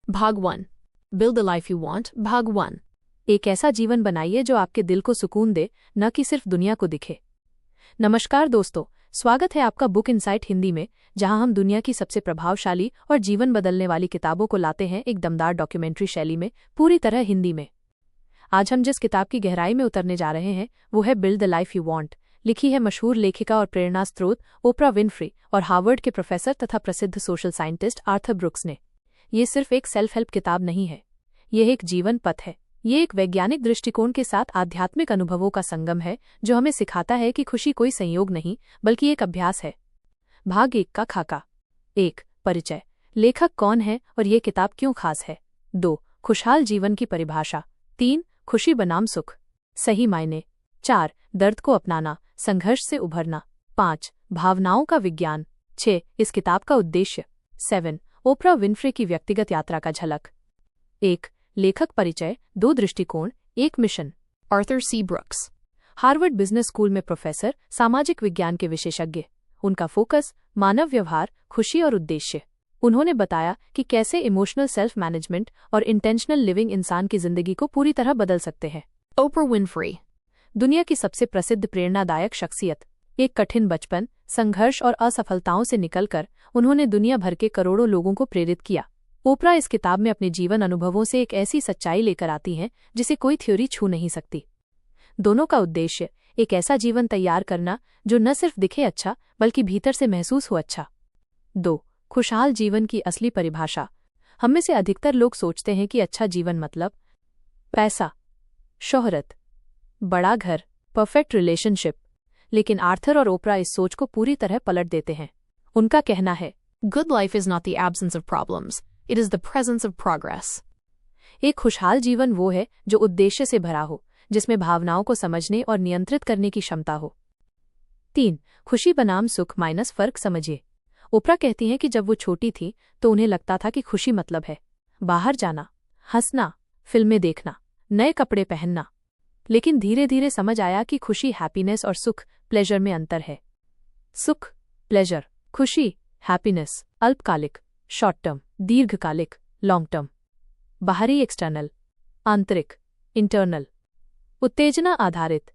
भाग 1 build the life you want. भाग 1 एक ऐसा जीवन बनाइए जो आपके दिल को सुकून दे, न कि सिर्फ दुनिया को दिखे। नमस्कार दोस्तों, स्वागत है आपका बुक इनसाइट हिंदी में, जहां हम दुनिया की सबसे प्रभावशाली और जीवन बदलने वाली किताबों को लाते हैं एक दमदार डॉक्यूमेंट्री शैली में, पूरी तरह हिंदी में। आज हम जिस किताब की गहराई में उतरने जा रहे हैं वो है build the life you want. लिखी है मशहूर लेखिका और प्रेरणा स्रोत ओपरा विनफ्री और हार्वर्ड के प्रोफेसर तथा प्रसिद्ध सोशल साइंटिस्ट आर्थर ब्रुक्स ने। ये सिर्फ एक सेल्फ हेल्प किताब नहीं है, यह एक जीवन पथ है। ये एक वैज्ञानिक दृष्टिकोण के साथ आध्यात्मिक अनुभवों का संगम है जो हमें सिखाता है कि खुशी कोई संयोग नहीं बल्कि एक अभ्यास है। भाग 1 का खाका। 1 परिचय। लेखक कौन है और ये किताब क्यों खास है। 2 खुशहाल जीवन की परिभाषा। 3 खुशी बनाम सुख, सही मायने। 4 दर्द को अपनाना, संघर्ष से उभरना। 5 भावनाओं का विज्ञान। 6 इस किताब का उद्देश्य। 7 ओपरा विनफ्रे की व्यक्तिगत यात्रा का झलक। 1 लेखक परिचय, 2 दृष्टिकोण, 1 मिशन। Arthur C Brooks, Harvard Business School में प्रोफेसर, सामाजिक विज्ञान के विशेषज्ञ। उनका फोकस मानव व्यवहार, खुशी और उद्देश्य। उन्होंने बताया कि कैसे इमोशनल सेल्फ मैनेजमेंट और इंटेंशनल लिविंग इंसान की जिंदगी को पूरी तरह बदल सकते हैं। ओपरा विनफ्री, दुनिया की सबसे प्रसिद्ध प्रेरणादायक शख्सियत। एक कठिन बचपन, संघर्ष और असफलताओं से निकलकर उन्होंने दुनिया भर के करोड़ों लोगों को प्रेरित किया। ओपरा इस किताब में अपने जीवन अनुभवों से एक ऐसी सच्चाई लेकर आती हैं जिसे कोई थ्योरी छू नहीं सकती। दोनों का उद्देश्य एक ऐसा जीवन तैयार करना जो न सिर्फ दिखे अच्छा बल्कि भीतर से महसूस हो अच्छा। 2 खुशहाल जीवन की असली परिभाषा। हम में से अधिकतर लोग सोचते हैं कि अच्छा जीवन मतलब पैसा, शोहरत, बड़ा घर, परफेक्ट रिलेशनशिप, लेकिन आर्थर और ओपरा इस सोच को पूरी तरह पलट देते हैं। उनका कहना है, good life is not the absence of problems, it is the presence of progress. एक खुशहाल जीवन वो है जो उद्देश्य से भरा हो, जिसमें भावनाओं को समझने और नियंत्रित करने की क्षमता हो। 3 खुशी बनाम सुख माइनस फर्क समझिए। ओपरा कहती हैं कि जब वो छोटी थी तो उन्हें लगता था कि खुशी मतलब है बाहर जाना, हंसना, फिल्में देखना, नए कपड़े पहनना। लेकिन धीरे धीरे समझ आया कि खुशी हैप्पीनेस और सुख प्लेजर में अंतर है। सुख प्लेजर, खुशी हैप्पीनेस अल्पकालिक शॉर्ट टर्म, दीर्घकालिक लॉन्ग टर्म। बाहरी एक्सटर्नल, आंतरिक इंटरनल। उत्तेजना आधारित,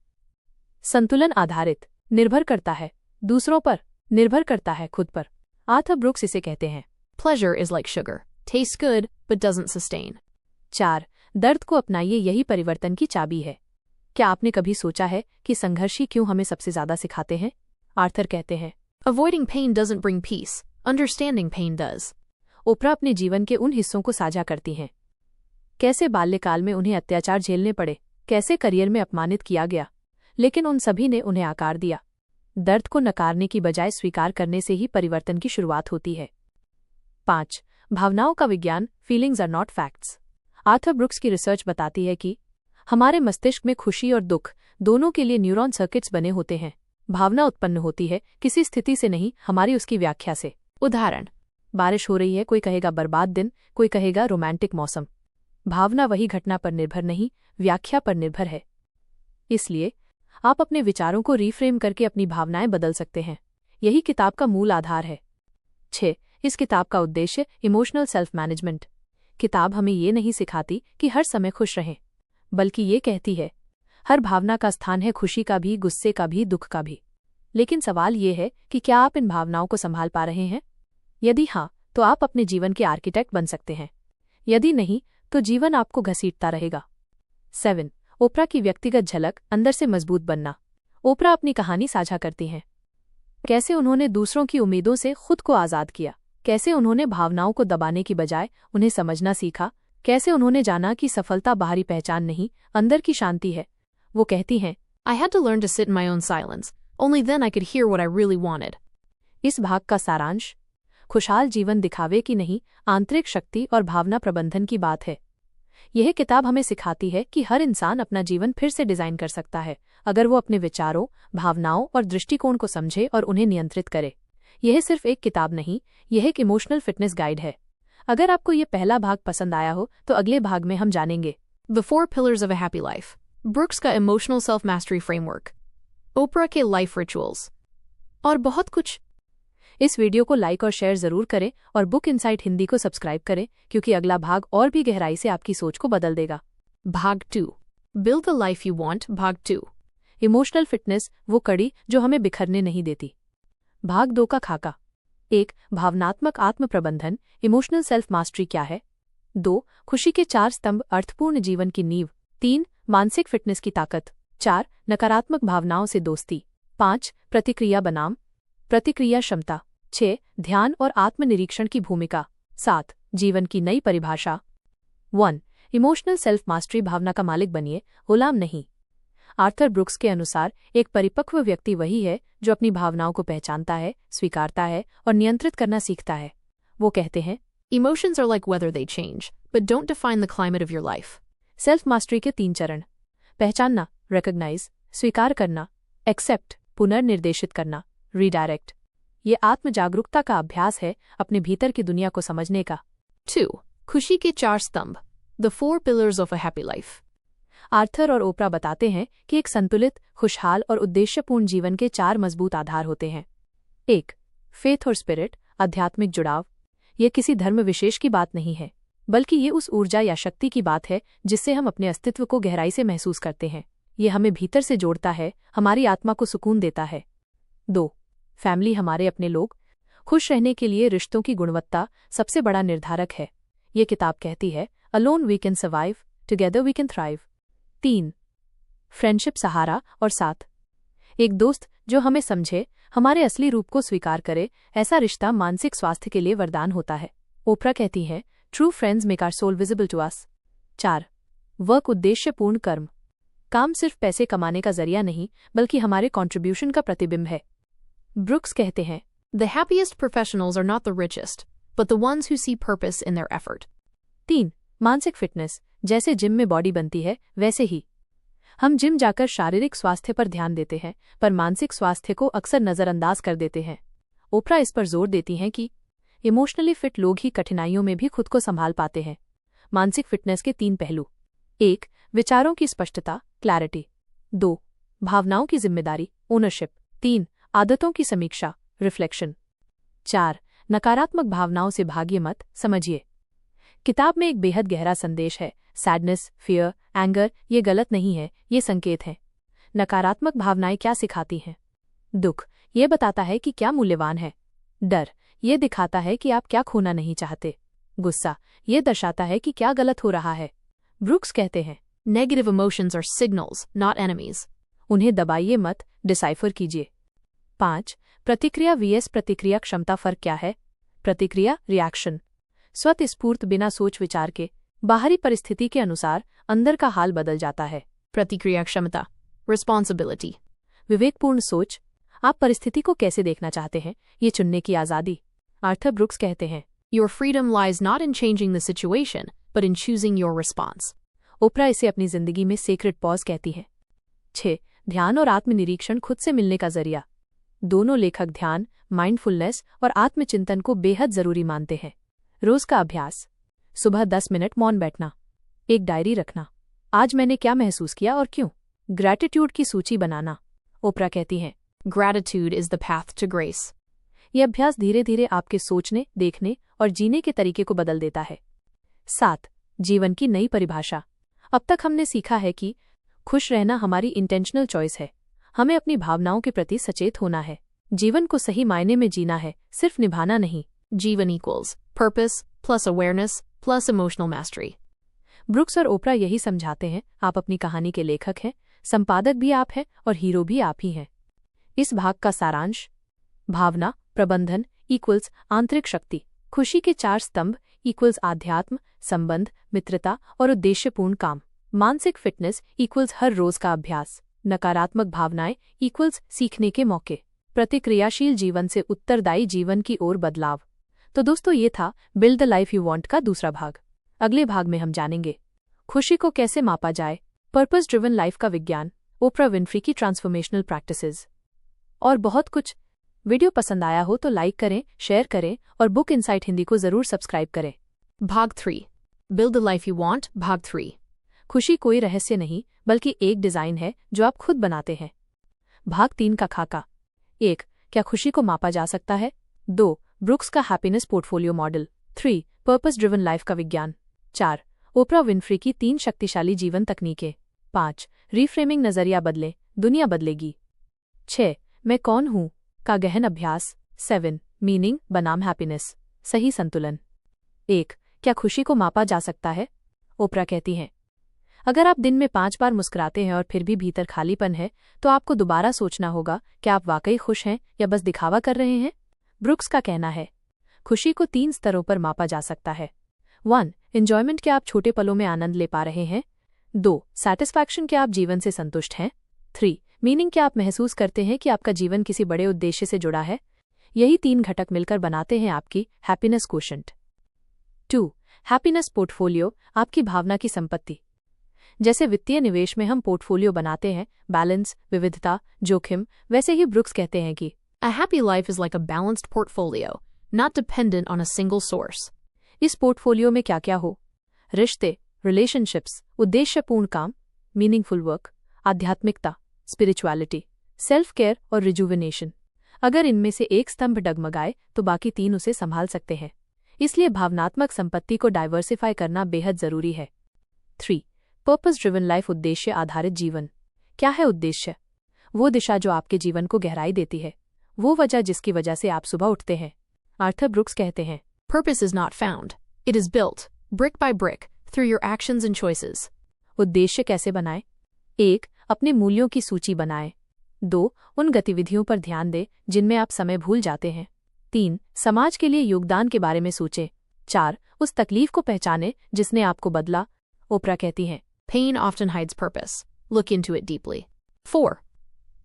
संतुलन आधारित, निर्भर करता है दूसरों पर, निर्भर करता है खुद पर। आर्थर ब्रुक्स इसे कहते हैं, pleasure is like sugar, taste good but doesn't sustain. 4 दर्द को अपनाइए, यही परिवर्तन की चाबी है। क्या आपने कभी सोचा है कि संघर्ष ही क्यों हमें सबसे ज्यादा सिखाते हैं। आर्थर कहते हैं, Avoiding pain doesn't bring peace, understanding pain does. ओपरा अपने जीवन के उन हिस्सों को साझा करती हैं, कैसे बाल्यकाल में उन्हें अत्याचार झेलने पड़े, कैसे करियर में अपमानित किया गया, लेकिन उन सभी ने उन्हें आकार दिया। दर्द को नकारने की बजाय स्वीकार करने से ही परिवर्तन की शुरुआत होती है। 5 भावनाओं का विज्ञान, feelings are not facts. Arthur Brooks की रिसर्च बताती है कि हमारे मस्तिष्क में खुशी और दुख दोनों के लिए न्यूरॉन सर्किट्स बने होते हैं। भावना उत्पन्न होती है किसी स्थिति से नहीं, हमारी उसकी व्याख्या से। उदाहरण, बारिश हो रही है, कोई कहेगा बर्बाद दिन, कोई कहेगा रोमांटिक मौसम। भावना वही घटना पर निर्भर नहीं, व्याख्या पर निर्भर है। इसलिए आप अपने विचारों को रीफ्रेम करके अपनी भावनाएं बदल सकते हैं। यही किताब का मूल आधार है। 6 इस किताब का उद्देश्य इमोशनल सेल्फ मैनेजमेंट। किताब हमें ये नहीं सिखाती कि हर समय खुश रहें, बल्कि ये कहती है हर भावना का स्थान है, खुशी का भी, गुस्से का भी, दुख का भी। लेकिन सवाल ये है कि क्या आप इन भावनाओं को संभाल पा रहे हैं। यदि हाँ, तो आप अपने जीवन के आर्किटेक्ट बन सकते हैं। यदि नहीं, तो जीवन आपको घसीटता रहेगा। 7 ओपरा की व्यक्तिगत झलक, अंदर से मजबूत बनना। ओपरा अपनी कहानी साझा करती हैं, कैसे उन्होंने दूसरों की उम्मीदों से खुद को आज़ाद किया, कैसे उन्होंने भावनाओं को दबाने की बजाय उन्हें समझना सीखा, कैसे उन्होंने जाना कि सफलता बाहरी पहचान नहीं, अंदर की शांति है। वो कहती हैं, I had to learn to sit in my own silence. Only then I could hear what I really wanted. इस भाग का सारांश, खुशहाल जीवन दिखावे की नहीं, आंतरिक शक्ति और भावना प्रबंधन की बात है। यह किताब हमें सिखाती है कि हर इंसान अपना जीवन फिर से डिजाइन कर सकता है, अगर वो अपने विचारों, भावनाओं और दृष्टिकोण को समझे और उन्हें नियंत्रित करे। यह सिर्फ एक किताब नहीं, यह एक इमोशनल फिटनेस गाइड है। अगर आपको ये पहला भाग पसंद आया हो तो अगले भाग में हम जानेंगे The 4 Pillars of a Happy Life, brooks का इमोशनल सेल्फ मास्टरी फ्रेमवर्क, ओपरा के लाइफ रिचुअल्स और बहुत कुछ। इस वीडियो को लाइक और शेयर जरूर करें और बुक इनसाइट हिंदी को सब्सक्राइब करें, क्योंकि अगला भाग और भी गहराई से आपकी सोच को बदल देगा। भाग 2 Build the life you want, भाग 2। इमोशनल फिटनेस, वो कड़ी जो हमें बिखरने नहीं देती। भाग 2 का खाका। 1. भावनात्मक आत्म प्रबंधन, इमोशनल सेल्फ मास्टरी क्या है। 2. खुशी के 4 स्तंभ, अर्थपूर्ण जीवन की नींव। 3. मानसिक फिटनेस की ताकत। 4. नकारात्मक भावनाओं से दोस्ती। 5. प्रतिक्रिया बनाम प्रतिक्रिया क्षमता। 6. ध्यान और आत्मनिरीक्षण की भूमिका। 7. जीवन की नई परिभाषा। 1. इमोशनल सेल्फ मास्टरी, भावना का मालिक बनिए, गुलाम नहीं। आर्थर ब्रुक्स के अनुसार एक परिपक्व व्यक्ति वही है जो अपनी भावनाओं को पहचानता है, स्वीकारता है और नियंत्रित करना सीखता है। वो कहते हैं, Emotions are like weather, they change, but don't define the climate of your life. Self mastery के 3 चरण। पहचानना, रिकॉग्नाइज, स्वीकार करना, एक्सेप्ट, पुनर्निर्देशित करना, रीडायरेक्ट। ये आत्म जागरूकता का अभ्यास है, अपने भीतर की दुनिया को समझने का। 2. खुशी के 4 स्तंभ, The 4 pillars of a happy life. Arthur और ओपरा बताते हैं कि एक संतुलित, खुशहाल और उद्देश्यपूर्ण जीवन के 4 मजबूत आधार होते हैं। 1. फेथ और स्पिरिट, आध्यात्मिक जुड़ाव। ये किसी धर्म विशेष की बात नहीं है, बल्कि ये उस ऊर्जा या शक्ति की बात है जिससे हम अपने अस्तित्व को गहराई से महसूस करते हैं। ये हमें भीतर से जोड़ता है, हमारी आत्मा को सुकून देता है। 2. फैमिली, हमारे अपने लोग। खुश रहने के लिए रिश्तों की गुणवत्ता सबसे बड़ा निर्धारक है। ये किताब कहती है, alone we can survive, together we can thrive. 3. Friendship, सहारा और साथ। एक दोस्त जो हमें समझे, हमारे असली रूप को स्वीकार करे, ऐसा रिश्ता मानसिक स्वास्थ्य के लिए वरदान होता है। ओपरा कहती है, true friends make our soul visible to us. 4. Work, उद्देश्यपूर्ण कर्म। काम सिर्फ पैसे कमाने का जरिया नहीं, बल्कि हमारे कंट्रीब्यूशन का प्रतिबिंब है। ब्रुक्स कहते हैं, The happiest professionals are not the richest, but the ones who see purpose in their effort. 3. मानसिक फिटनेस, जैसे जिम में बॉडी बनती है, वैसे ही हम जिम जाकर शारीरिक स्वास्थ्य पर ध्यान देते हैं, पर मानसिक स्वास्थ्य को अक्सर नजरअंदाज कर देते हैं। ओपरा इस पर जोर देती हैं कि इमोशनली फिट लोग ही कठिनाइयों में भी खुद को संभाल पाते हैं। मानसिक फिटनेस के 3 पहलू। 1. विचारों की स्पष्टता, क्लैरिटी। 2. भावनाओं की जिम्मेदारी, ओनरशिप। 3. आदतों की समीक्षा, रिफ्लेक्शन। 4. नकारात्मक भावनाओं से भागिए मत, समझिए। किताब में एक बेहद गहरा संदेश है। सैडनेस, फियर, एंगर ये गलत नहीं है, ये संकेत हैं। नकारात्मक भावनाएं क्या सिखाती हैं? दुख ये बताता है कि क्या मूल्यवान है। डर ये दिखाता है कि आप क्या खोना नहीं चाहते। गुस्सा ये दर्शाता है कि क्या गलत हो रहा है। ब्रुक्स कहते हैं, Negative emotions are signals, not enemies. उन्हें दबाइए मत, डिसाइफर कीजिए। 5. प्रतिक्रिया vs प्रतिक्रिया क्षमता, फर्क क्या है? प्रतिक्रिया, रिएक्शन, स्वतःस्फूर्त, बिना सोच विचार के, बाहरी परिस्थिति के अनुसार अंदर का हाल बदल जाता है। प्रतिक्रिया क्षमता, responsibility. विवेकपूर्ण सोच, आप परिस्थिति को कैसे देखना चाहते हैं, ये चुनने की आज़ादी। आर्थर ब्रुक्स कहते हैं, Your freedom lies not in changing the situation, but in choosing your response. ओपरा इसे अपनी जिंदगी में सेक्रेट पॉज कहती है। 6. ध्यान और आत्मनिरीक्षण, खुद से मिलने का जरिया। दोनों लेखक ध्यान, माइंडफुलनेस और आत्मचिंतन को बेहद जरूरी मानते हैं। रोज का अभ्यास, सुबह 10 मिनट मौन बैठना, एक डायरी रखना, आज मैंने क्या महसूस किया और क्यों। ग्रैटिट्यूड की सूची बनाना। ओपरा कहती हैं, Gratitude is the path to grace. यह अभ्यास धीरे धीरे आपके सोचने, देखने और जीने के तरीके को बदल देता है। 7. जीवन की नई परिभाषा। अब तक हमने सीखा है कि खुश रहना हमारी इंटेंशनल चॉइस है। हमें अपनी भावनाओं के प्रति सचेत होना है। जीवन को सही मायने में जीना है, सिर्फ निभाना नहीं। जीवन equals purpose plus awareness plus emotional mastery. Brooks और ओपरा यही समझाते हैं, आप अपनी कहानी के लेखक हैं, संपादक भी आप हैं और हीरो भी आप ही हैं। इस भाग का सारांश, भावना प्रबंधन इक्वल्स आंतरिक शक्ति, खुशी के 4 स्तंभ इक्वल्स आध्यात्म, संबंध, मित्रता और उद्देश्यपूर्ण काम, मानसिक फिटनेस इक्वल्स हर रोज का अभ्यास, नकारात्मक भावनाएं इक्वल्स सीखने के मौके, प्रतिक्रियाशील जीवन से उत्तरदायी जीवन की ओर बदलाव। तो दोस्तों, ये था build the life you want का दूसरा भाग। अगले भाग में हम जानेंगे खुशी को कैसे मापा जाए, पर्पस ड्रिवन लाइफ का विज्ञान, ओपरा विनफ्री की ट्रांसफॉर्मेशनल प्रैक्टिसेस और बहुत कुछ। वीडियो पसंद आया हो तो लाइक करें, शेयर करें और बुक इनसाइट हिंदी को जरूर सब्सक्राइब करें। भाग 3 build the life you want, भाग 3। खुशी कोई रहस्य नहीं, बल्कि एक डिजाइन है जो आप खुद बनाते हैं। भाग 3 का खाका। 1. क्या खुशी को मापा जा सकता है? 2. ब्रुक्स का happiness portfolio model. 3. Purpose driven life का विज्ञान। 4. ओपरा विनफ्री की 3 शक्तिशाली जीवन तकनीकें। 5. रीफ्रेमिंग नजरिया बदले, दुनिया बदलेगी। 6. मैं कौन हूँ का गहन अभ्यास। 7. मीनिंग बनाम हैप्पीनेस, सही संतुलन। 1. क्या खुशी को मापा जा सकता है? ओपरा कहती हैं, अगर आप दिन में 5 बार मुस्कुराते हैं और फिर भी भीतर खालीपन है, तो आपको दोबारा सोचना होगा कि आप वाकई खुश हैं या बस दिखावा कर रहे हैं। ब्रुक्स का कहना है, खुशी को 3 स्तरों पर मापा जा सकता है। 1. एंजॉयमेंट, क्या आप छोटे पलों में आनंद ले पा रहे हैं। 2. सैटिस्फैक्शन, क्या आप जीवन से संतुष्ट हैं। 3. मीनिंग, क्या आप महसूस करते हैं कि आपका जीवन किसी बड़े उद्देश्य से जुड़ा है। यही 3 घटक मिलकर बनाते हैं आपकी हैप्पीनेस कोशेंट। 2. हैप्पीनेस पोर्टफोलियो, आपकी भावना की संपत्ति। जैसे वित्तीय निवेश में हम पोर्टफोलियो बनाते हैं, बैलेंस, विविधता, जोखिम, वैसे ही ब्रुक्स कहते हैं कि A happy life is like a balanced portfolio, not dependent on a single source. इस पोर्टफोलियो में क्या क्या हो? रिश्ते, रिलेशनशिप्स, उद्देश्यपूर्ण काम, मीनिंगफुल वर्क, आध्यात्मिकता, स्पिरिचुअलिटी, सेल्फ केयर और रिजुविनेशन। अगर इनमें से एक स्तंभ डगमगाए तो बाकी 3 उसे संभाल सकते हैं। इसलिए भावनात्मक संपत्ति को डाइवर्सिफाई करना बेहद जरूरी है। 3. पर्पस ड्रिवन लाइफ, उद्देश्य आधारित जीवन। क्या है उद्देश्य? वो दिशा जो आपके जीवन को गहराई देती है, वो वजह जिसकी वजह से आप सुबह उठते हैं। आर्थर ब्रुक्स कहते हैं, Purpose is not found. It is built, brick by brick, through your actions and choices. उद्देश्य कैसे बनाएं? 1. अपने मूल्यों की सूची बनाएं। 2. उन गतिविधियों पर ध्यान दें जिनमें आप समय भूल जाते हैं। 3. समाज के लिए योगदान के बारे में सोचें। 4. उस तकलीफ को पहचानें जिसने आपको बदला। ओपरा कहती हैं, Pain often hides purpose. Look into it deeply. 4.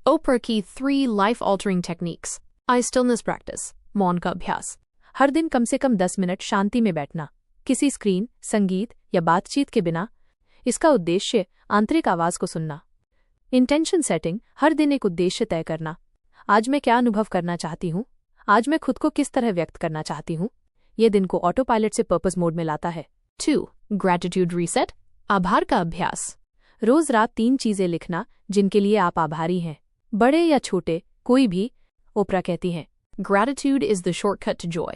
Oprah की 3 life-altering techniques. Eye stillness practice. मौन का अभ्यास। हर दिन कम से कम 10 मिनट शांति में बैठना, किसी स्क्रीन, संगीत या बातचीत के बिना। इसका उद्देश्य आंतरिक आवाज को सुनना। इंटेंशन सेटिंग, हर दिन एक उद्देश्य तय करना। आज मैं क्या अनुभव करना चाहती हूँ? आज मैं खुद को किस तरह व्यक्त करना चाहती हूँ? ये दिन को ऑटो पायलट से पर्पस मोड में लाता है। 2. Gratitude reset. आभार का अभ्यास। रोज रात 3 चीजें लिखना जिनके लिए आप आभारी हैं, बड़े या छोटे, कोई भी। ओपरा कहती हैं, Gratitude is the shortcut to joy.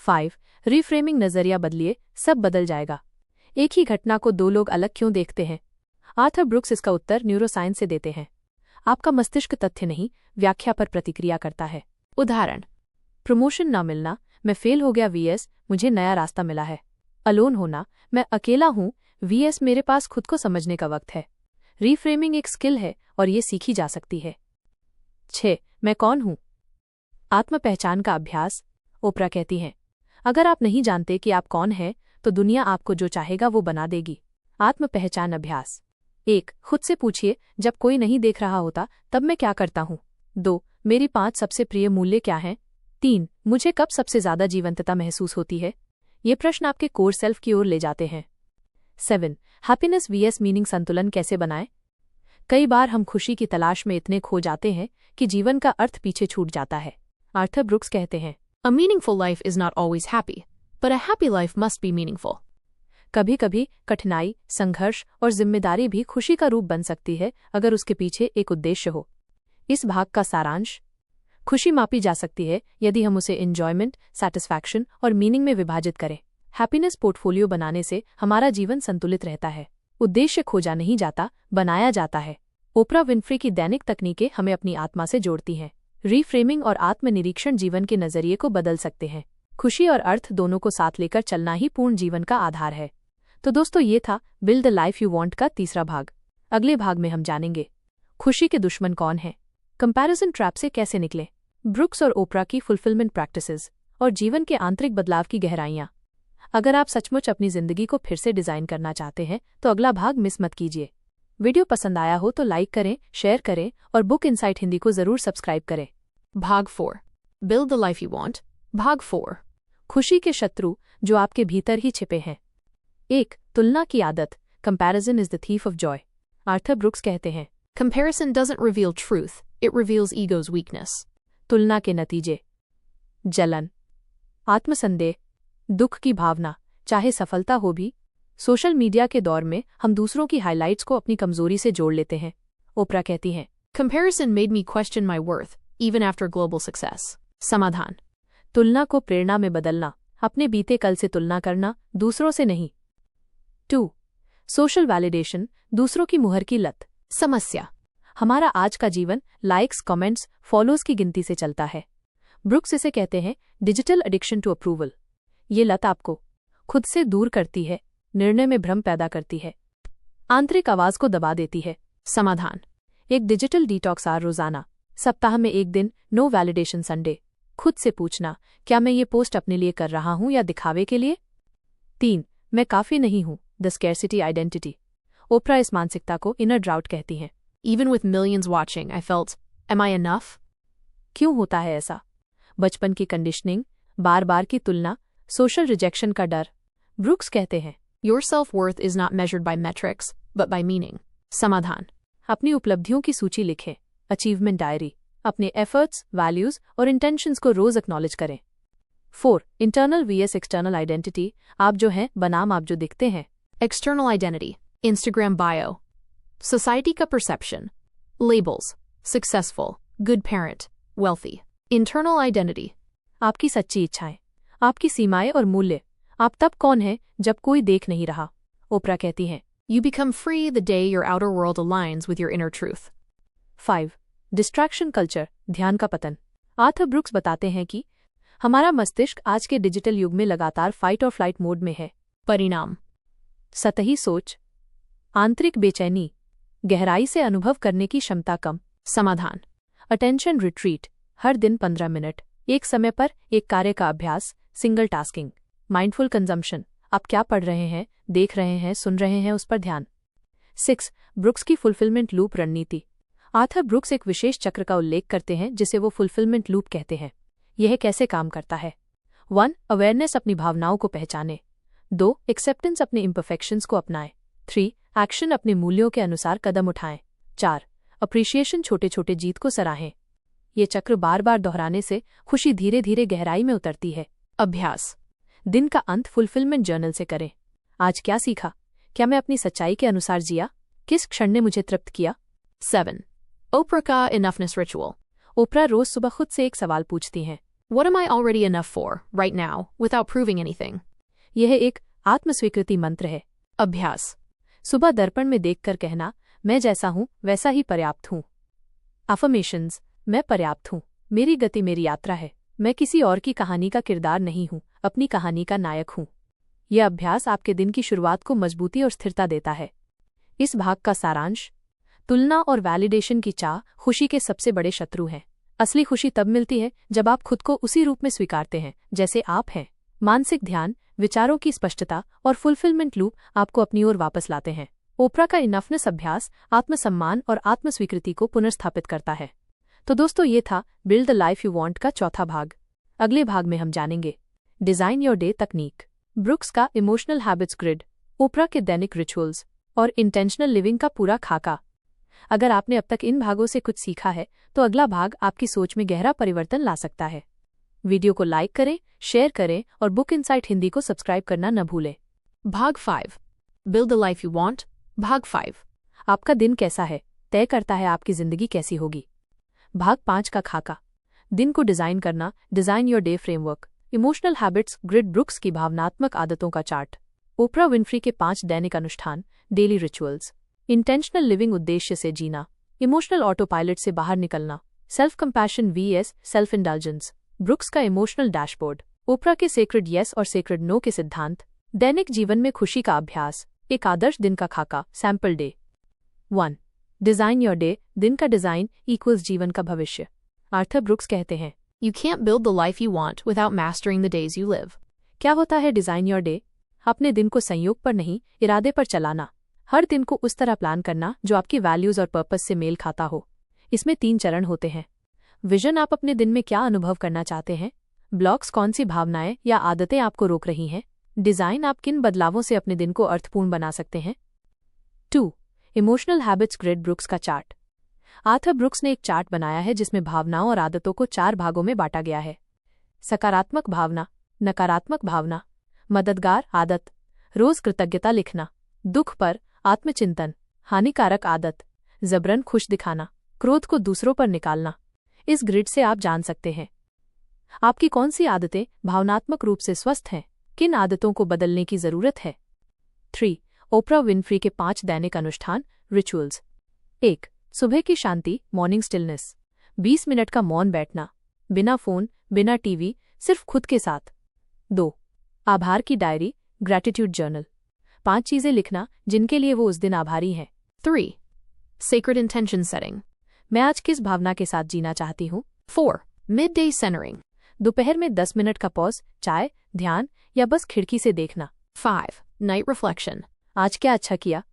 5. Reframing, नजरिया बदलिए, सब बदल जाएगा। एक ही घटना को 2 लोग अलग क्यों देखते हैं? आर्थर ब्रुक्स इसका उत्तर न्यूरोसाइंस से देते हैं। आपका मस्तिष्क तथ्य नहीं, व्याख्या पर प्रतिक्रिया करता है। उदाहरण, प्रमोशन ना मिलना, मैं फेल हो गया, vs मुझे नया रास्ता मिला है। अलोन होना, मैं अकेला हूं, vs मेरे पास खुद को समझने का वक्त है। रीफ्रेमिंग एक स्किल है और ये सीखी जा सकती है। 6. मैं कौन हूं? आत्म पहचान का अभ्यास। ओपरा कहती हैं, अगर आप नहीं जानते कि आप कौन हैं, तो दुनिया आपको जो चाहेगा वो बना देगी। आत्म पहचान अभ्यास। 1. खुद से पूछिए, जब कोई नहीं देख रहा होता तब मैं क्या करता हूँ। 2. मेरी 5 सबसे प्रिय मूल्य क्या हैं। 3. मुझे कब सबसे ज्यादा जीवंतता महसूस होती है। ये प्रश्न आपके कोर सेल्फ की ओर ले जाते हैं। 7. हैप्पीनेस vs मीनिंग, संतुलन कैसे बनाएं? कई बार हम खुशी की तलाश में इतने खो जाते हैं कि जीवन का अर्थ पीछे छूट जाता है। आर्थर ब्रुक्स कहते हैं, A meaningful life is not always happy, but a happy life must be meaningful. कभी कभी कठिनाई, संघर्ष और जिम्मेदारी भी खुशी का रूप बन सकती है अगर उसके पीछे एक उद्देश्य हो। इस भाग का सारांश, खुशी मापी जा सकती है यदि हम उसे एंजॉयमेंट, सैटिस्फैक्शन और मीनिंग में विभाजित करें। हैप्पीनेस पोर्टफोलियो बनाने से हमारा जीवन संतुलित रहता है। उद्देश्य खोजा नहीं जाता, बनाया जाता है। ओपरा विनफ्री की दैनिक तकनीकें हमें अपनी आत्मा से जोड़ती हैं। रीफ्रेमिंग और आत्मनिरीक्षण जीवन के नजरिए को बदल सकते हैं। खुशी और अर्थ दोनों को साथ लेकर चलना ही पूर्ण जीवन का आधार है। तो दोस्तों, ये था build the life you want का तीसरा भाग। अगले भाग में हम जानेंगे खुशी के दुश्मन कौन है, कंपैरिजन ट्रैप से कैसे निकलें, ब्रुक्स और ओपरा की फुलफिलमेंट प्रैक्टिसेस और जीवन के आंतरिक बदलाव की गहराइयां। अगर आप सचमुच अपनी जिंदगी को फिर से डिजाइन करना चाहते हैं तो अगला भाग मिस मत कीजिए। वीडियो पसंद आया हो तो लाइक करें, शेयर करें और बुक इनसाइट हिंदी को जरूर सब्सक्राइब करें। भाग 4, Build the life you want. भाग 4, खुशी के शत्रु जो आपके भीतर ही छिपे हैं। 1. तुलना की आदत, comparison is the thief of Joy. Arthur brooks कहते हैं, Comparison doesn't reveal truth, it reveals ego's weakness. तुलना के नतीजे, जलन, आत्मसंदेह, दुख की भावना, चाहे सफलता हो भी। सोशल मीडिया के दौर में हम दूसरों की हाइलाइट्स को अपनी कमजोरी से जोड़ लेते हैं। ओपरा कहती हैं, Comparison made me question my worth, even after global success. समाधान, तुलना को प्रेरणा में बदलना, अपने बीते कल से तुलना करना, दूसरों से नहीं। 2. सोशल वैलिडेशन, दूसरों की मुहर की लत। समस्या। हमारा आज का जीवन लाइक्स, कमेंट्स, फॉलोज की गिनती से चलता है। ब्रुक्स इसे कहते हैं डिजिटल एडिक्शन टू अप्रूवल। ये लत आपको खुद से दूर करती है, निर्णय में भ्रम पैदा करती है, आंतरिक आवाज को दबा देती है। समाधान। एक डिजिटल डिटॉक्स आर रोजाना, सप्ताह में एक दिन, नो वैलिडेशन संडे। खुद से पूछना, क्या मैं ये पोस्ट अपने लिए कर रहा हूं या दिखावे के लिए? 3. मैं काफी नहीं हूं, द स्कैर्सिटी आइडेंटिटी। ओपरा इस मानसिकता को इनर ड्राउट कहती हैं। Even with millions watching, I felt, am I enough? क्यों होता है ऐसा? बचपन की कंडीशनिंग, बार बार की तुलना, सोशल रिजेक्शन का डर। ब्रुक्स कहते हैं Your self-worth is not measured by metrics, but by meaning. समाधान। अपनी उपलब्धियों की सूची लिखें, अचीवमेंट डायरी। अपने एफर्ट्स, वैल्यूज और इंटेंशंस को रोज एक्नॉलेज करें। 4. इंटरनल vs एक्सटर्नल आइडेंटिटी, आप जो हैं बनाम आप जो दिखते हैं। External identity. Instagram bio. Society का perception. Labels. Successful. Good parent. Wealthy. Internal identity. आपकी सच्ची इच्छाएं, आपकी सीमाएं और मूल्य। आप तब कौन हैं जब कोई देख नहीं रहा। ओपरा कहती हैं You become free the day your outer world aligns with your inner truth. 5. Distraction culture, ध्यान का पतन। आर्थर ब्रुक्स बताते हैं कि हमारा मस्तिष्क आज के डिजिटल युग में लगातार फाइट और फ्लाइट मोड में है। परिणाम। सतही सोच, आंतरिक बेचैनी, गहराई से अनुभव करने की क्षमता कम। समाधान। अटेंशन रिट्रीट, हर दिन 15 मिनट, एक समय पर एक कार्य का अभ्यास, सिंगल टास्किंग। माइंडफुल कंजम्पशन, आप क्या पढ़ रहे हैं, देख रहे हैं, सुन रहे हैं, उस पर ध्यान। 6. ब्रुक्स की फुलफिलमेंट लूप रणनीति। आर्थर ब्रुक्स एक विशेष चक्र का उल्लेख करते हैं जिसे वो फुलफिलमेंट लूप कहते हैं। यह कैसे काम करता है? 1. अवेयरनेस, अपनी भावनाओं को पहचाने। 2. एक्सेप्टेंस, अपने इम्परफेक्शंस को अपनाएं। 3. एक्शन, अपने मूल्यों के अनुसार कदम उठाएं। 4. अप्रिशिएशन, छोटे छोटे जीत को सराहें। ये चक्र बार बार दोहराने से खुशी धीरे धीरे गहराई में उतरती है। अभ्यास। दिन का अंत फुलफिलमेंट जर्नल से करें। आज क्या सीखा? क्या मैं अपनी सच्चाई के अनुसार जिया? किस क्षण ने मुझे तृप्त किया? 7. Oprah का enoughness ritual. ओपरा रोज सुबह खुद से एक सवाल पूछती हैं। What am I already enough for, right now, without proving anything? यह एक आत्मस्वीकृति मंत्र है। अभ्यास। सुबह दर्पण में देखकर कहना, मैं जैसा हूं वैसा ही पर्याप्त हूं। अफर्मेशंस, मैं पर्याप्त हूं, मेरी गति मेरी यात्रा है, मैं किसी और की कहानी का किरदार नहीं हूं, अपनी कहानी का नायक हूं। यह अभ्यास आपके दिन की शुरुआत को मजबूती और स्थिरता देता है। इस भाग का सारांश, तुलना और वैलिडेशन की चाह खुशी के सबसे बड़े शत्रु हैं। असली खुशी तब मिलती है जब आप खुद को उसी रूप में स्वीकारते हैं जैसे आप हैं। मानसिक ध्यान, विचारों की स्पष्टता और फुलफिलमेंट लूप आपको अपनी ओर वापस लाते हैं। ओपरा का इनफनेस अभ्यास आत्मसम्मान और आत्मस्वीकृति को पुनर्स्थापित करता है। तो दोस्तों, ये था build the life you want का चौथा भाग। अगले भाग में हम जानेंगे डिजाइन योर डे तकनीक, ब्रुक्स का इमोशनल हैबिट्स ग्रिड, ओपरा के दैनिक रिचुअल्स और इंटेंशनल लिविंग का पूरा खाका। अगर आपने अब तक इन भागों से कुछ सीखा है तो अगला भाग आपकी सोच में गहरा परिवर्तन ला सकता है। वीडियो को लाइक करें, शेयर करें और बुक इनसाइट हिंदी को सब्सक्राइब करना न भूलें। भाग 5 build the life you want. भाग 5 आपका दिन कैसा है तय करता है आपकी जिंदगी कैसी होगी। भाग 5 का खाका, दिन को डिजाइन करना, design your day framework, emotional habits grid, brooks की भावनात्मक आदतों का चार्ट, ओपरा विनफ्री के 5 दैनिक अनुष्ठान, डेली रिचुअल्स, इंटेंशनल लिविंग, उद्देश्य से जीना, इमोशनल ऑटो पायलट से बाहर निकलना, self compassion vs self indulgence, brooks का इमोशनल डैशबोर्ड, ओपरा के सेक्रेड येस और सेक्रेड नो के सिद्धांत, दैनिक जीवन में खुशी का अभ्यास, एक आदर्श दिन का खाका, sample day. 1. Design your day, दिन का डिजाइन इक्वल्स जीवन का भविष्य। आर्थर ब्रुक्स कहते हैं You can't build the life you want without mastering the days you live. क्या होता है डिजाइन योर डे? अपने दिन को संयोग पर नहीं, इरादे पर चलाना। हर दिन को उस तरह प्लान करना जो आपकी वैल्यूज और पर्पस से मेल खाता हो। इसमें 3 चरण होते हैं। विजन, आप अपने दिन में क्या अनुभव करना चाहते हैं। ब्लॉक्स, कौन सी भावनाएं या आदतें आपको रोक रही हैं। डिजाइन, आप किन बदलावों से अपने दिन को अर्थपूर्ण बना सकते हैं। 2. इमोशनल हैबिट्स ग्रिड, ब्रुक्स का चार्ट। आर्थर ब्रुक्स ने एक चार्ट बनाया है जिसमें भावनाओं और आदतों को 4 भागों में बांटा गया है। सकारात्मक भावना, नकारात्मक भावना, मददगार आदत, रोज कृतज्ञता लिखना, दुख पर आत्मचिंतन, हानिकारक आदत, जबरन खुश दिखाना, क्रोध को दूसरों पर निकालना। इस ग्रिड से आप जान सकते हैं आपकी कौन सी आदतें भावनात्मक रूप से स्वस्थ हैं? किन आदतों को बदलने की जरूरत है? 3. ओपरा विनफ्री के 5 दैनिक अनुष्ठान रिचुअल्स। 1. सुबह की शांति मॉर्निंग स्टिलनेस। 20 मिनट का मौन बैठना, बिना फोन, बिना टीवी, सिर्फ खुद के साथ। 2. आभार की डायरी ग्रैटिट्यूड जर्नल। 5 चीजें लिखना जिनके लिए वो उस दिन आभारी हैं। 3. Sacred intention setting. मैं आज किस भावना के साथ जीना चाहती हूँ? 4. Midday centering. दोपहर में 10 मिनट का पॉज, चाय, ध्यान या बस खिड़की से देखना। 5. Night reflection. आज क्या अच्छा किया?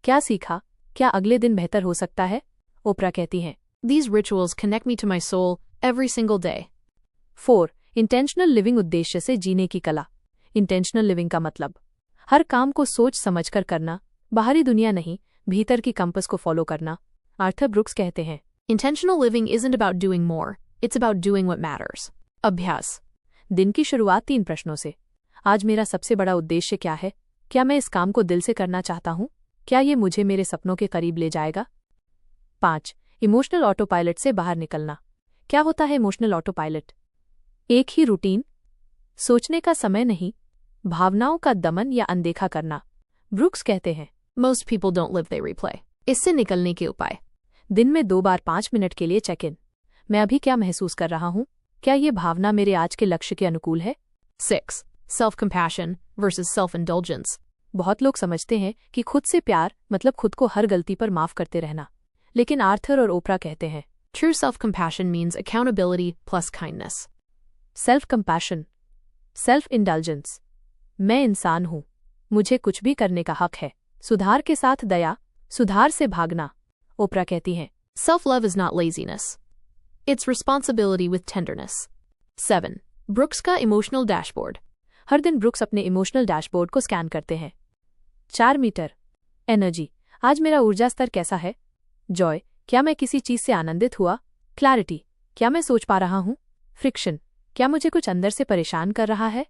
क्या सीखा? क्या अगले दिन बेहतर हो सकता है? ओपरा कहती हैं। These rituals connect me to my soul every single day. 4. Intentional living उद्देश्य से जीने की कला। इंटेंशनल लिविंग का मतलब हर काम को सोच समझकर करना, बाहरी दुनिया नहीं, भीतर की कंपस को फॉलो करना। आर्थर ब्रुक्स कहते हैं, Intentional living isn't about doing more, it's about doing what matters. अभ्यास। दिन की शुरुआत 3 प्रश्नों से। आज मेरा सबसे बड़ा उद्देश्य क्या है? क्या मैं इस काम को दिल से करना चाहता हूँ? क्या ये मुझे मेरे सपनों के करीब ले जाएगा? 5. इमोशनल ऑटो पायलट से बाहर निकलना। क्या होता है इमोशनल ऑटो पायलट? एक ही रूटीन, सोचने का समय नहीं, भावनाओं का दमन या अनदेखा करना। ब्रुक्स कहते हैं, Most people don't live, they replay. इससे निकलने के उपाय। दिन में 2 बार 5 मिनट के लिए चेक इन। मैं अभी क्या महसूस कर रहा हूँ? क्या ये भावना मेरे आज के लक्ष्य के अनुकूल है? 6. Self-compassion versus self-indulgence. बहुत लोग समझते हैं कि खुद से प्यार मतलब खुद को हर गलती पर माफ करते रहना, लेकिन आर्थर और ओपरा कहते हैं, True self-compassion means accountability plus kindness. Self compassion, self indulgence. मैं इंसान हूँ, मुझे कुछ भी करने का हक है। सुधार के साथ दया, सुधार से भागना। ओपरा कहती हैं, Self-love is not laziness. It's responsibility with tenderness. 7. Brooks का emotional dashboard. हर दिन ब्रुक्स अपने इमोशनल डैशबोर्ड को स्कैन करते हैं। 4 मीटर एनर्जी। आज मेरा ऊर्जा स्तर कैसा है? जॉय, क्या मैं किसी चीज से आनंदित हुआ? क्लैरिटी, क्या मैं सोच पा रहा हूँ? फ्रिक्शन, क्या मुझे कुछ अंदर से परेशान कर रहा है?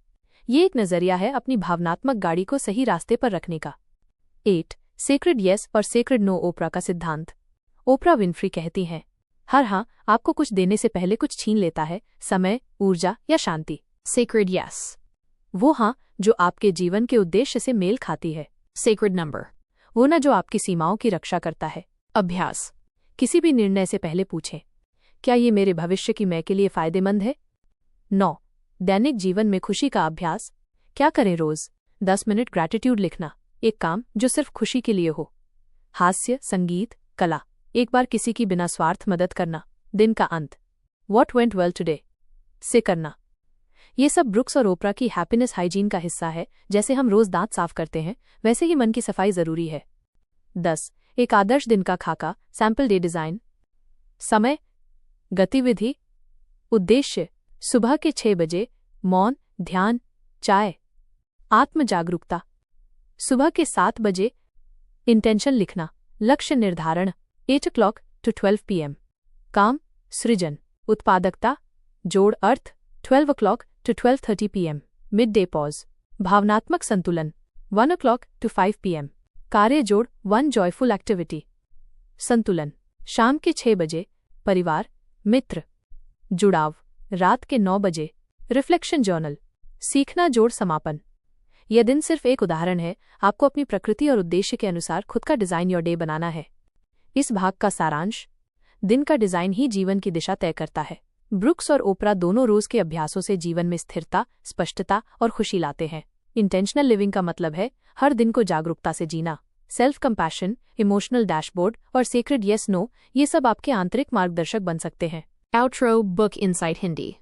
ये एक नजरिया है अपनी भावनात्मक गाड़ी को सही रास्ते पर रखने का। 8. सेक्रेड येस और सेक्रेड नो ओपरा का सिद्धांत। ओपरा विनफ्री कहती हैं, हर हाँ आपको कुछ देने से पहले कुछ छीन लेता है, समय, ऊर्जा या शांति। Sacred yes. वो हाँ जो आपके जीवन के उद्देश्य से मेल खाती है। Sacred number. वो न जो आपकी सीमाओं की रक्षा करता है। अभ्यास। किसी भी निर्णय से पहले पूछें, क्या ये मेरे भविष्य की मैं के लिए फायदेमंद है? 9. दैनिक जीवन में खुशी का अभ्यास। क्या करें रोज? 10 मिनट ग्रैटिट्यूड लिखना, एक काम जो सिर्फ खुशी के लिए हो। हास्य, संगीत, कला, एक बार किसी की बिना स्वार्थ मदद करना। दिन का अंत, What went well today से करना। ये सब ब्रुक्स और ओपरा की हैप्पीनेस हाइजीन का हिस्सा है। जैसे हम रोज दांत साफ करते हैं, वैसे ही मन की सफाई जरूरी है। 10. एक आदर्श दिन का खाका सैंपल डे डिजाइन। समय, गतिविधि, उद्देश्य, सुबह के 6 बजे, मौन, ध्यान, चाय। आत्म जागरूकता, सुबह के 7 बजे, इंटेंशन लिखना, लक्ष्य निर्धारण, 8 o'clock to 12 p.m. काम, सृजन, उत्पादकता, जोड़ अर्थ, 12 o'clock to 12:30 p.m. Mid day pause, भावनात्मक संतुलन, 1 o'clock to 5 p.m. कार्य जोड़, 1 जॉयफुल एक्टिविटी। संतुलन, शाम के 6 बजे, परिवार, मित्र। जुड़ाव, रात के 9 बजे, रिफ्लेक्शन जर्नल। सीखना जोड़ समापन। यह दिन सिर्फ एक उदाहरण है, आपको अपनी प्रकृति और उद्देश्य के अनुसार खुद का डिजाइन योर डे बनाना है। इस भाग का सारांश, दिन का डिजाइन ही जीवन की दिशा तय करता है। ब्रुक्स और ओपरा दोनों रोज के अभ्यासों से जीवन में स्थिरता, स्पष्टता और खुशी लाते हैं। इंटेंशनल लिविंग का मतलब है हर दिन को जागरूकता से जीना। सेल्फ कंपैशन, इमोशनल डैशबोर्ड और सेक्रेड येस नो, ये सब आपके आंतरिक मार्गदर्शक बन सकते हैं। Outro Book Insight Hindi.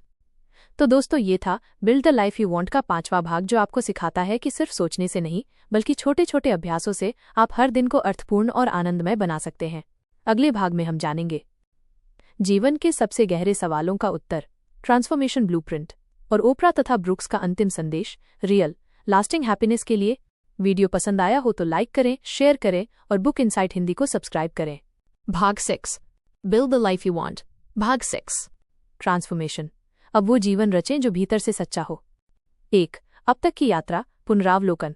तो दोस्तों ये था build the life you want का 5वां भाग, जो आपको सिखाता है कि सिर्फ सोचने से नहीं बल्कि छोटे छोटे अभ्यासों से आप हर दिन को अर्थपूर्ण और आनंदमय बना सकते हैं। अगले भाग में हम जानेंगे जीवन के सबसे गहरे सवालों का उत्तर, ट्रांसफॉर्मेशन ब्लूप्रिंट और ओपरा तथा ब्रुक्स का अंतिम संदेश, रियल लास्टिंग हैप्पीनेस के लिए। वीडियो पसंद आया हो तो लाइक करें, शेयर करें और बुक इनसाइट हिंदी को सब्सक्राइब करें। भाग 6 Build the Life You Want. भाग 6 ट्रांसफॉर्मेशन, अब वो जीवन रचें जो भीतर से सच्चा हो। 1. अब तक की यात्रा पुनरावलोकन।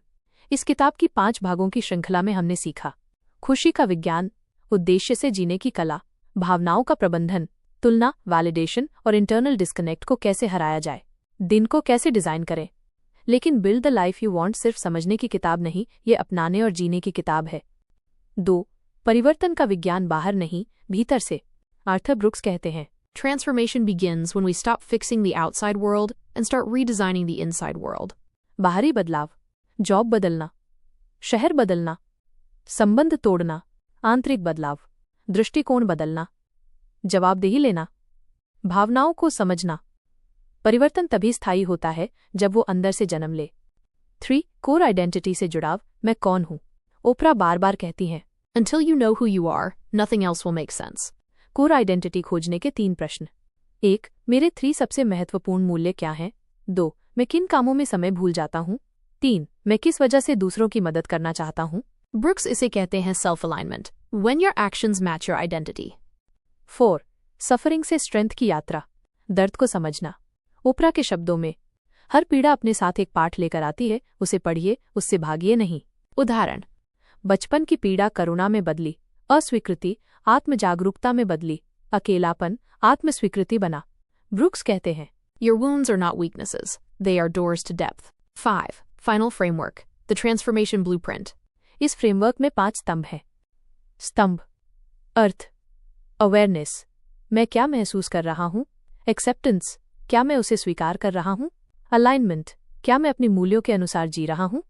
इस किताब की 5 भागों की श्रृंखला में हमने सीखा खुशी का विज्ञान, उद्देश्य से जीने की कला, भावनाओं का प्रबंधन, तुलना, वैलिडेशन और इंटरनल डिस्कनेक्ट को कैसे हराया जाए, दिन को कैसे डिजाइन करें। लेकिन build the life you want सिर्फ समझने की किताब नहीं, ये अपनाने और जीने की किताब है। 2. परिवर्तन का विज्ञान बाहर नहीं, भीतर से। आर्थर ब्रुक्स कहते हैं, Transformation begins when we stop fixing the outside world and start redesigning the inside world. बाहरी बदलाव, जॉब बदलना, शहर बदलना, संबंध तोड़ना, आंतरिक बदलाव, दृष्टिकोण बदलना, जवाबदेही लेना, भावनाओं को समझना। परिवर्तन तभी स्थायी होता है जब वो अंदर से जन्म ले। 3. कोर आइडेंटिटी से जुड़ाव, मैं कौन हूं। ओपरा बार बार कहती हैं, Until you know who you are, nothing else will make sense. Core identity खोजने के 3 प्रश्न। 1. मेरे 3 सबसे महत्वपूर्ण मूल्य क्या हैं। 2. मैं किन कामों में समय भूल जाता हूं। 3. मैं किस वजह से दूसरों की मदद करना चाहता हूं। Brooks इसे कहते हैं self-alignment, when your actions match your identity. 4. Suffering से स्ट्रेंथ की यात्रा, दर्द को समझना। ओपरा के शब्दों में, हर पीड़ा अपने साथ एक पाठ लेकर आती है, उसे पढ़िए, उससे भागिए नहीं। उदाहरण, बचपन की पीड़ा करुणा में बदली, अस्वीकृति आत्म जागरूकता में बदली, अकेलापन आत्मस्वीकृति बना। ब्रुक्स कहते हैं, Your wounds are not weaknesses, they are doors to depth. 5. Final framework, the transformation blueprint. इस फ्रेमवर्क में 5 स्तंभ हैं। स्तंभ, अर्थ, अवेयरनेस, मैं क्या महसूस कर रहा हूं। एक्सेप्टेंस, क्या मैं उसे स्वीकार कर रहा हूं। अलाइनमेंट, क्या मैं अपने मूल्यों के अनुसार जी रहा हूं।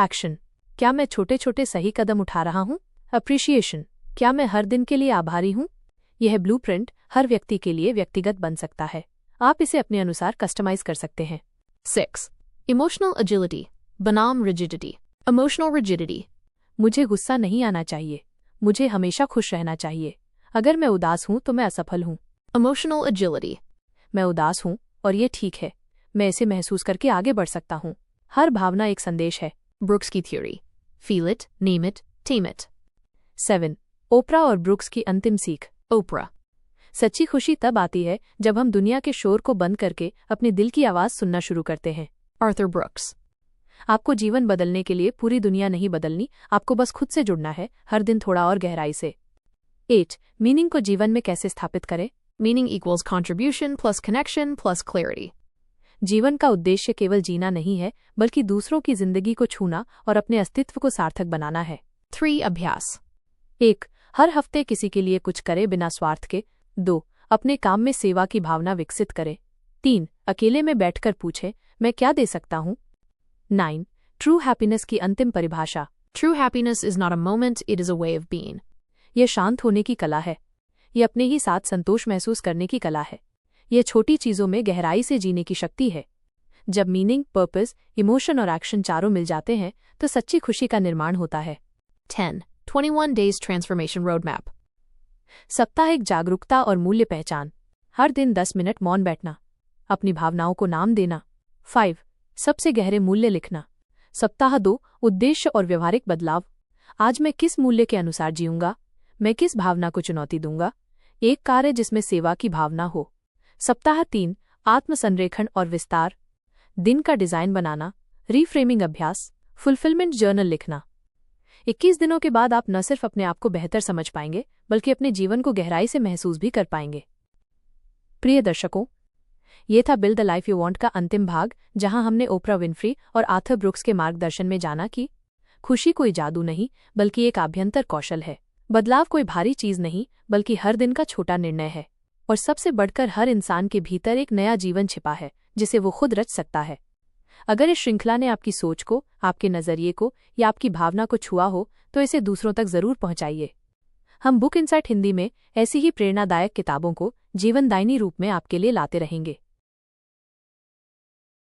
एक्शन, क्या मैं छोटे छोटे सही कदम उठा रहा हूं। अप्रिशिएशन, क्या मैं हर दिन के लिए आभारी हूं। यह ब्लूप्रिंट हर व्यक्ति के लिए व्यक्तिगत बन सकता है, आप इसे अपने अनुसार कस्टमाइज कर सकते हैं। 6. Emotional agility, बनाम rigidity. Emotional rigidity. मुझे गुस्सा नहीं आना चाहिए, मुझे हमेशा खुश रहना चाहिए। अगर मैं उदास हूं तो मैं असफल हूं। Emotional agility. मैं उदास हूं और ये ठीक है, मैं इसे महसूस करके आगे बढ़ सकता हूं। हर भावना एक संदेश है। Brooks की theory. Feel it, name it, tame it. 7. ओपरा और ब्रुक्स की अंतिम सीख। Oprah. सच्ची खुशी तब आती है जब हम दुनिया के शोर को बंद करके अपने दिल की आवाज सुनना शुरू करते हैं। Arthur Brooks. आपको जीवन बदलने के लिए पूरी दुनिया नहीं बदलनी, आपको बस खुद से जुड़ना है, हर दिन थोड़ा और गहराई से। 8. मीनिंग को जीवन में कैसे स्थापित करें। Meaning equals contribution plus connection plus clarity. जीवन का उद्देश्य केवल जीना नहीं है, बल्कि दूसरों की जिंदगी को छूना और अपने अस्तित्व को सार्थक बनाना है। 3. अभ्यास. 1. हर हफ्ते किसी के लिए कुछ करे बिना स्वार्थ के। 2. अपने काम में सेवा की भावना विकसित करें। 3. अकेले में बैठकर पूछे, मैं क्या दे सकता हूं। 9. ट्रू हैप्पीनेस की अंतिम परिभाषा। True happiness is not a moment, it is a way of being. यह शांत होने की कला है, ये अपने ही साथ संतोष महसूस करने की कला है, यह छोटी चीजों में गहराई से जीने की शक्ति है। जब मीनिंग, पर्पस, इमोशन और एक्शन चारों मिल जाते हैं तो सच्ची खुशी का निर्माण होता है। 10. 21 Days Transformation Roadmap. साप्ताहिक जागरूकता और मूल्य पहचान। हर दिन 10 मिनट मौन बैठना, अपनी भावनाओं को नाम देना। 5. सबसे गहरे मूल्य लिखना। सप्ताह 2. उद्देश्य और व्यवहारिक बदलाव। आज मैं किस मूल्य के अनुसार जीऊंगा, मैं किस भावना को चुनौती दूंगा। एक कार्य जिसमें सेवा की भावना हो। सप्ताह 3. आत्मसंरेखण और विस्तार। दिन का डिजाइन बनाना, रीफ्रेमिंग अभ्यास, फुलफिलमेंट जर्नल लिखना। 21 दिनों के बाद आप न सिर्फ अपने आप को बेहतर समझ पाएंगे, बल्कि अपने जीवन को गहराई से महसूस भी कर पाएंगे। प्रिय दर्शकों, ये था build the life you want का अंतिम भाग, जहां हमने ओपरा विनफ्री और आर्थर ब्रुक्स के मार्गदर्शन में जाना कि खुशी कोई जादू नहीं, बल्कि एक आभ्यंतर कौशल है। बदलाव कोई भारी चीज नहीं, बल्कि हर दिन का छोटा निर्णय है। और सबसे बढ़कर हर इंसान के भीतर एक नया जीवन छिपा है, जिसे वो खुद रच सकता है। अगर इस श्रृंखला ने आपकी सोच को, आपके नजरिए को या आपकी भावना को छुआ हो, तो इसे दूसरों तक जरूर पहुंचाइए। हम बुक इनसाइट हिंदी में ऐसी ही प्रेरणादायक किताबों को जीवनदायिनी रूप में आपके लिए लाते रहेंगे।